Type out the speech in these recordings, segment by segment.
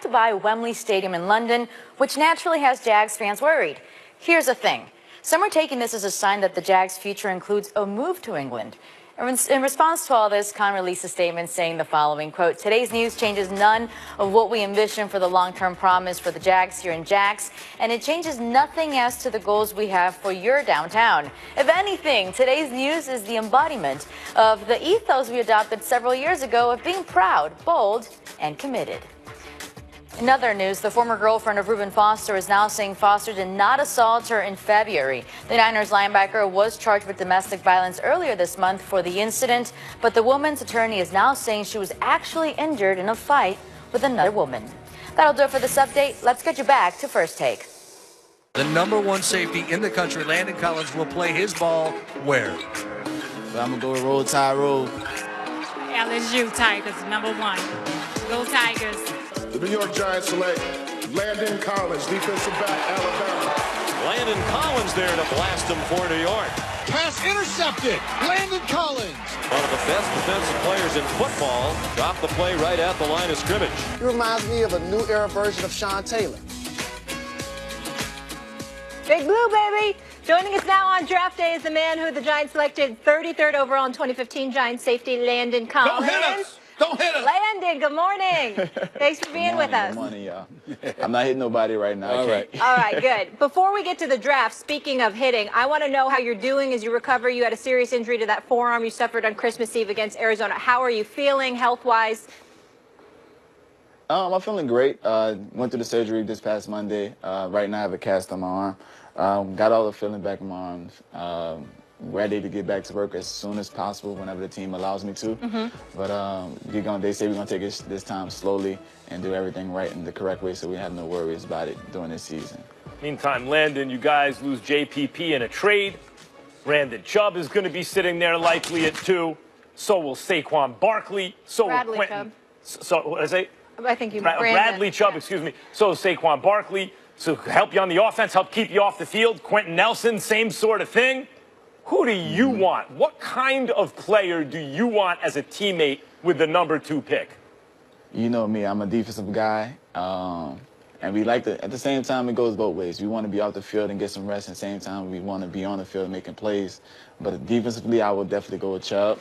tried to buy Wembley Stadium in London, which naturally has Jags fans worried. Here's the thing. Some are taking this as a sign that the Jags' future includes a move to England. In response to all this, Khan released a statement saying the following, quote, "Today's news changes none of what we envision for the long-term promise for the Jags here in Jax, and it changes nothing as to the goals we have for your downtown. If anything, today's news is the embodiment of the ethos we adopted several years ago of being proud, bold, and committed." In other news, the former girlfriend of Reuben Foster is now saying Foster did not assault her in February. The Niners linebacker was charged with domestic violence earlier this month for the incident, but the woman's attorney is now saying she was actually injured in a fight with another woman. That'll do it for this update. Let's get you back to First Take. The #1 safety in the country, Landon Collins, will play his ball where? Well, I'm going to go with Roll Tide Roll. LSU Tigers, #1. Go Tigers. The New York Giants select Landon Collins, defensive back, Alabama. Landon Collins there to blast him for New York. Pass intercepted. Landon Collins. One of the best defensive players in football. Dropped the play right at the line of scrimmage. He reminds me of a new era version of Sean Taylor. Big Blue, baby. Joining us now on draft day is the man who the Giants selected 33rd overall in 2015, Giants safety Landon Collins. Don't hit us. Don't hit us. Landon, good morning. Thanks for being with us. Good morning, y'all. I'm not hitting nobody right now. All right. All right, good. Before we get to the draft, speaking of hitting, I want to know how you're doing as you recover. You had a serious injury to that forearm you suffered on Christmas Eve against Arizona. How are you feeling health-wise? I'm feeling great. Went through the surgery this past Monday. Right now I have a cast on my arm. Got all the feeling back in my arms. Ready to get back to work as soon as possible whenever the team allows me to. But they say we're going to take it this time slowly and do everything right in the correct way so we have no worries about it during this season. Meantime, Landon, you guys lose JPP in a trade. Brandon Chubb is going to be sitting there likely at 2. So will Saquon Barkley. So Bradley will Quentin. Chubb. So what did I say? I think you meant Bradley Chubb, excuse me. So Saquon Barkley. So help you on the offense, help keep you off the field. Quentin Nelson, same sort of thing. Who do you want? What kind of player do you want as a teammate with the #2 pick? You know me, I'm a defensive guy. And we like to, at the same time, it goes both ways. We want to be off the field and get some rest. At the same time, we want to be on the field making plays. But defensively, I would definitely go with Chubb.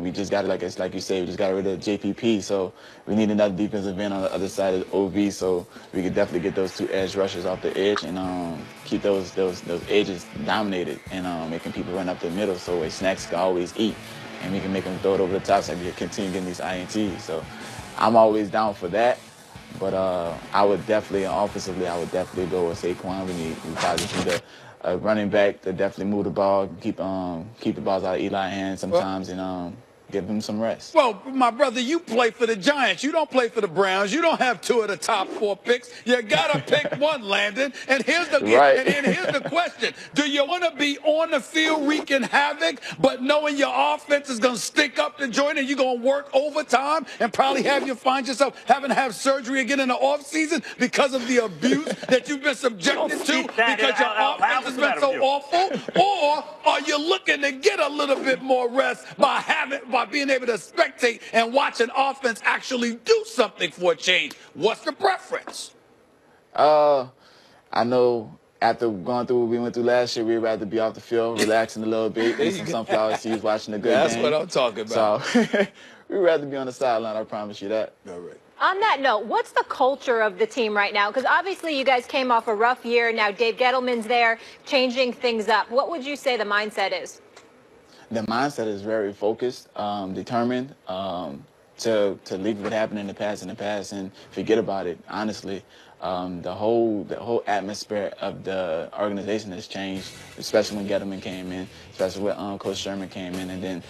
We just got, like you say, we just got rid of JPP. So we need another defensive end on the other side of the OV. So we could definitely get those 2 edge rushers off the edge and keep those edges dominated and making people run up the middle so Snacks can always eat. And we can make them throw it over the top so we can continue getting these INTs. So I'm always down for that. But I would definitely, offensively, I would definitely go with Saquon. We probably just need a running back to definitely move the ball, keep the balls out of Eli's hands sometimes, and give him some rest. Well, my brother, you play for the Giants. You don't play for the Browns. You don't have 2 of the top 4 picks. You got to pick one, Landon. And here's the here's the question. Do you want to be on the field wreaking havoc, but knowing your offense is going to stink up the joint and you're going to work overtime and probably find yourself having to have surgery again in the offseason because of the abuse that you've been subjected to because your offense has been so awful? Or are you looking to get a little bit more rest by being able to spectate and watch an offense actually do something for a change? What's the preference? I know after going through what we went through last year, we'd rather be off the field, relaxing a little bit, eat some sunflower seeds, watching a good game. That's what I'm talking about. So we'd rather be on the sideline, I promise you that. All right. On that note, what's the culture of the team right now? Because obviously you guys came off a rough year. Now Dave Gettleman's there, changing things up. What would you say the mindset is? The mindset is very focused, determined to leave what happened in the past and forget about it. Honestly, the whole atmosphere of the organization has changed, especially when Gettleman came in, especially when Coach Sherman came in, and then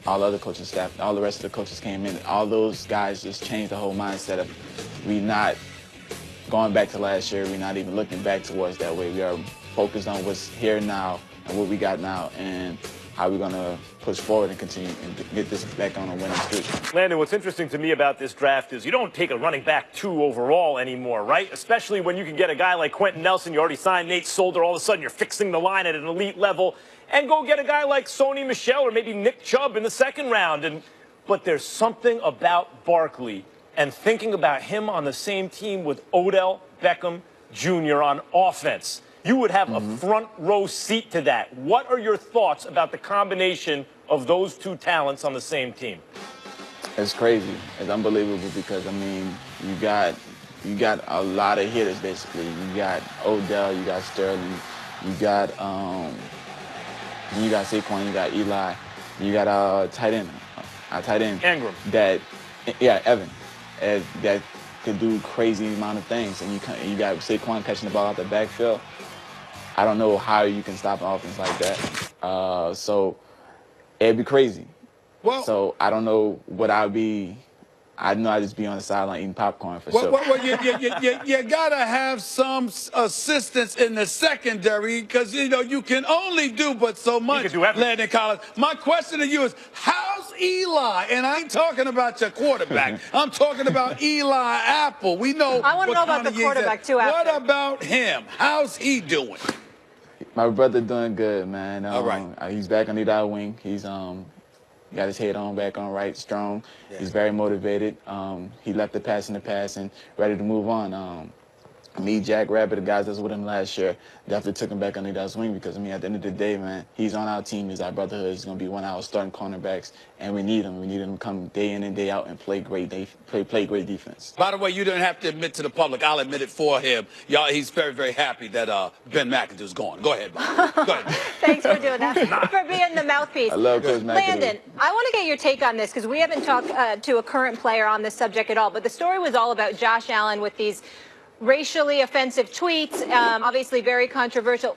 all other coaching staff, all the rest of the coaches came in. All those guys just changed the whole mindset of we not going back to last year. We're not even looking back towards that way. We are focused on what's here now and what we got now and how we're going to push forward and continue and get this back on a winning streak. Landon, what's interesting to me about this draft is you don't take a running back 2 overall anymore, right? Especially when you can get a guy like Quentin Nelson. You already signed Nate Solder. All of a sudden, you're fixing the line at an elite level. And go get a guy like Sony Michel or maybe Nick Chubb in the 2nd round. But there's something about Barkley and thinking about him on the same team with Odell Beckham Jr. on offense. You would have a front row seat to that. What are your thoughts about the combination of those two talents on the same team? It's crazy. It's unbelievable because, I mean, you got a lot of hitters, basically. You got Odell, you got Sterling, you got Saquon, you got Eli, you got a tight end Ingram. Evan, that could do crazy amount of things. And you got Saquon catching the ball out the backfield. I don't know how you can stop an offense like that. So it'd be crazy. Well, so I don't know what I'd be. I know I'd just be on the sideline eating popcorn for sure. Well, you gotta have some assistance in the secondary because you can only do but so much. Landon Collins. My question to you is, how's Eli? And I ain't talking about your quarterback. I'm talking about Eli Apple. We know. I want to know about the quarterback too. What about him? How's he doing? My brother doing good, man. All right. He's back on the right wing. He's got his head on back on right, strong. Yeah. He's very motivated. He left the pass in the past and ready to move on. Me, Jack Rabbit, the guys that was with him last year, definitely took him back under that wing because, I mean, at the end of the day, man, he's on our team. He's our brotherhood. He's going to be one of our starting cornerbacks, and we need him. We need him to come day in and day out and play great great defense. By the way, you didn't have to admit to the public. I'll admit it for him. Y'all, he's very, very happy that Ben McAdoo's gone. Go ahead, Bob. Go ahead. Thanks for doing that, for being the mouthpiece. I love Coach McAdoo. Landon, I want to get your take on this because we haven't talked to a current player on this subject at all, but the story was all about Josh Allen with these racially offensive tweets, obviously very controversial.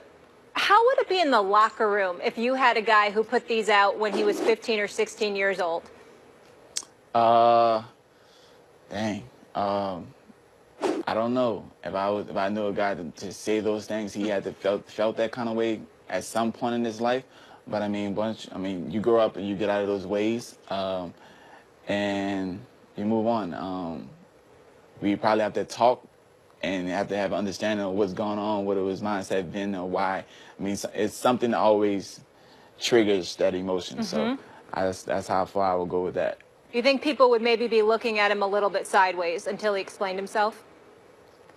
How would it be in the locker room if you had a guy who put these out when he was 15 or 16 years old? Dang. I don't know. If I knew a guy to say those things, he had to felt that kind of way at some point in his life. But I mean, you grow up and you get out of those ways, and you move on. We probably have to talk and have to have an understanding of what's going on, what his mindset been, or why. I mean, it's something that always triggers that emotion. So that's how far I would go with that. Do you think people would maybe be looking at him a little bit sideways until he explained himself?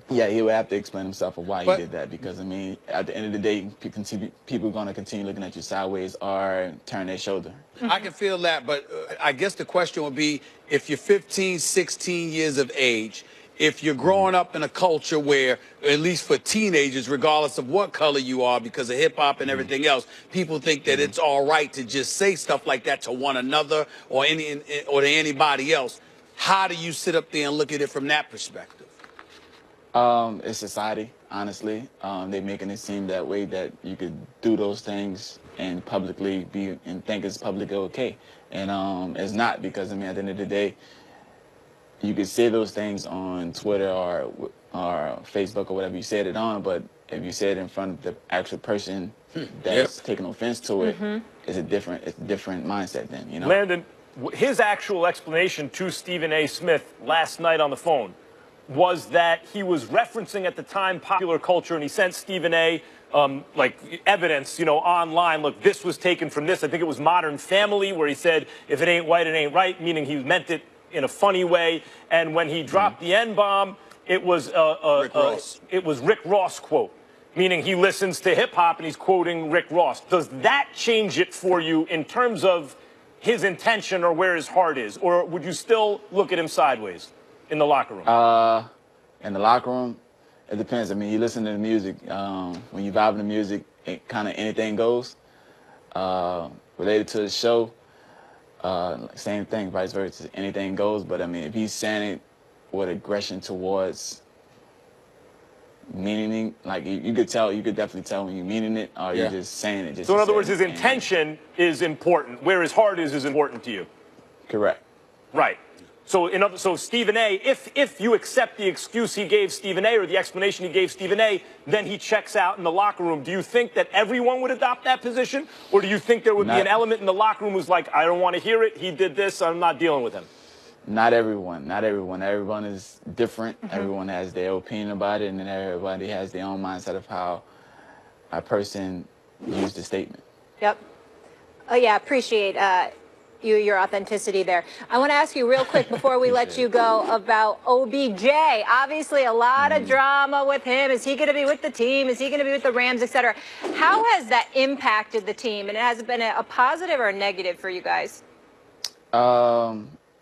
Yeah, he would have to explain himself of why he did that. Because, I mean, at the end of the day, people are going to continue looking at you sideways or turn their shoulder. I can feel that, but I guess the question would be, if you're 15, 16 years of age, if you're growing up in a culture where, at least for teenagers, regardless of what color you are, because of hip-hop and everything else, people think that it's all right to just say stuff like that to one another or to anybody else. How do you sit up there and look at it from that perspective? It's society, honestly. They're making it seem that way, that you could do those things and publicly and think it's publicly okay. And it's not, because, I mean, at the end of the day, you could say those things on Twitter or Facebook or whatever you said it on, but if you say it in front of the actual person that's taking offense to it, it's a different mindset then, you know? Landon, his actual explanation to Stephen A. Smith last night on the phone was that he was referencing at the time popular culture, and he sent Stephen A. Like evidence, online. Look, this was taken from this. I think it was Modern Family, where he said, if it ain't white, it ain't right, meaning he meant it in a funny way. And when he dropped the N-bomb, it was Rick Ross quote, meaning he listens to hip hop and he's quoting Rick Ross. Does that change it for you in terms of his intention or where his heart is, or would you still look at him sideways in the locker room? In the locker room, it depends. I mean, you listen to the music. When you vibe in the music, kind of anything goes. Related to the show, same thing, vice versa. Anything goes. But I mean, if he's saying it with aggression towards meaning, like you could definitely tell when you're meaning it, or you're just saying it. So in other words, his intention is important. Where his heart is important to you. Correct. Right. So Stephen A., if you accept the excuse he gave Stephen A. or the explanation he gave Stephen A., then he checks out in the locker room. Do you think that everyone would adopt that position? Or do you think there would be an element in the locker room who's like, I don't want to hear it, he did this, I'm not dealing with him? Not everyone. Everyone is different. Everyone has their opinion about it, and then everybody has their own mindset of how a person used the statement. Yep. Oh, yeah, appreciate your authenticity there. I want to ask you real quick before we let you go about OBJ. Obviously, a lot of drama with him. Is he going to be with the team? Is he going to be with the Rams, et cetera? How has that impacted the team? And has it been a positive or a negative for you guys?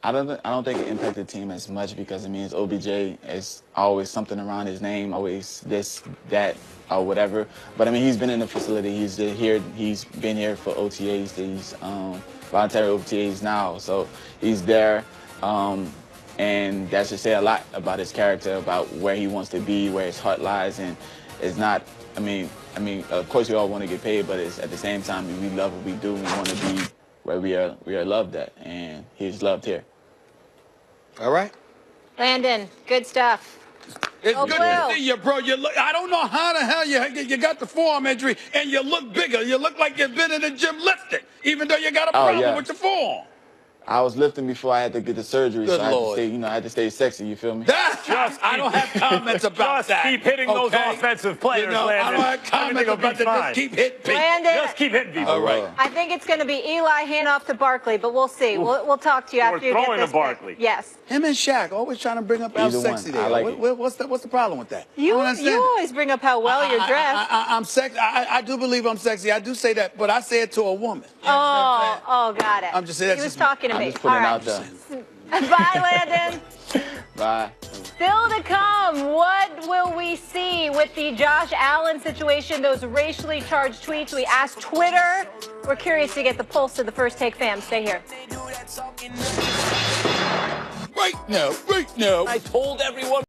I don't think it impacted the team as much because it means OBJ is always something around his name, always this, that, or whatever. But I mean, he's been in the facility. He's here. He's been here for OTAs. These voluntary OTAs now, so he's there. And that should say a lot about his character, about where he wants to be, where his heart lies, and it's not. I mean, of course, we all want to get paid, but it's at the same time we love what we do. We want to be where we are loved at, and he's loved here. All right. Landon, good stuff. It's Go good Blue. to see you, bro. You look, I don't know how the hell you got the forearm injury, and you look bigger. You look like you've been in the gym lifting, even though you got a problem with your forearm. I was lifting before I had to get the surgery, Good so I had to Lord. stay, I had to stay sexy. You feel me? I don't have comments about Just that. keep hitting those offensive players, You know, Landon. I don't have comments Everything will about be that. fine. Just keep hitting people. Landon, Just keep hitting people. All right. I think it's going to be Eli handoff to Barkley, but we'll see. We'll talk to you after you get throwing this. to Barkley. Yes. Him and Shaq always trying to bring up how Either one. sexy they I are. like it. What's the problem with that? I You don't understand. always bring up how well you're dressed. I'm sexy. I do believe I'm sexy. I do say that, but I say it to a woman. Oh, got it. I'm just saying that's He was just- talking to I'm me. just putting All it right. out there. Bye, Landon. Bye. Still to come, what will we see with the Josh Allen situation, those racially charged tweets? We asked Twitter. We're curious to get the pulse of the First Take fam. Stay here. Right now. I told everyone.